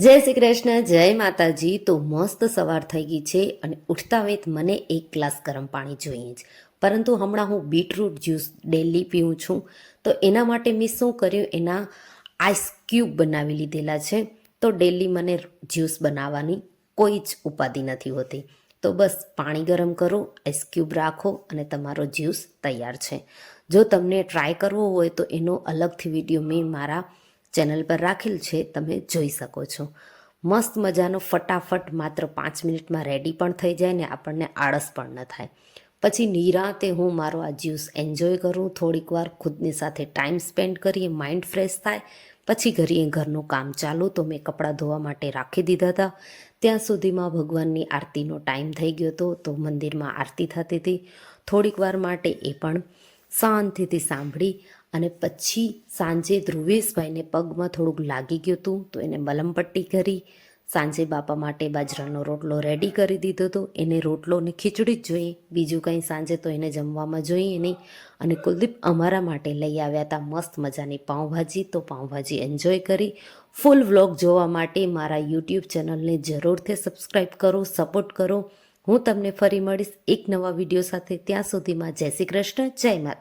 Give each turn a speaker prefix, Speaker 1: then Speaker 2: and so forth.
Speaker 1: જય શ્રી કૃષ્ણ, જય માતાજી. તો મસ્ત સવાર થઈ ગઈ છે અને ઉઠતા વેત મને એક ગ્લાસ ગરમ પાણી જોઈએ જ. પરંતુ હમણાં હું બીટરૂટ જ્યુસ ડેલી પીઉં છું. તો એના માટે મેં શું કર્યું, એના આઈસ ક્યુબ બનાવી લીધેલા છે. તો ડેલી મને જ્યુસ બનાવવાની કોઈ જ ઉપાધિ નથી હોતી. તો બસ પાણી ગરમ કરો, આઈસ ક્યુબ રાખો અને તમારો જ્યુસ તૈયાર છે. જો તમને ટ્રાય કરવો હોય તો એનો અલગથી વિડીયો મેં મારા ચેનલ પર રાખેલ છે, તમે જોઈ શકો છો. મસ્ત મજાનો ફટાફટ માત્ર 5 મિનિટમાં રેડી પણ થઈ જાય ને આપણને આળસ પણ ન થાય. પછી નિરાંતે હું મારો આ જ્યુસ એન્જોય કરું, થોડીક વાર ખુદની સાથે ટાઈમ સ્પેન્ડ કરીએ, માઇન્ડ ફ્રેશ થાય. પછી ઘરનું કામ ચાલુ. તો મેં કપડાં ધોવા માટે રાખી દીધા હતા. ત્યાં સુધીમાં ભગવાનની આરતીનો ટાઈમ થઈ ગયો હતો. તો મંદિરમાં આરતી થતી હતી. થોડીક વાર માટે એ પણ શાંતિથી સાંભળી અને પછી સાંજે ધ્રુવેશભાઈને પગમાં થોડુંક લાગી ગયું હતું. તો એને મલમપટ્ટી કરી. સાંજે બાપા માટે બાજરાનો રોટલો રેડી કરી દીધો હતો. એને રોટલો ને ખીચડી જ જોઈએ, બીજું કંઈ સાંજે તો એને જમવામાં જોઈએ નહીં. અને કુલદીપ અમારા માટે લઈ આવ્યા હતા મસ્ત મજાની પાઉંભાજી. તો પાઉંભાજી એન્જોય કરી. ફૂલ વ્લોગ જોવા માટે મારા યુટ્યુબ ચેનલને જરૂરથી સબસ્ક્રાઈબ કરો, સપોર્ટ કરો. હું તમને ફરી મળીશ એક નવા વિડીયો સાથે. ત્યાં સુધીમાં જય શ્રી કૃષ્ણ, જય માતા.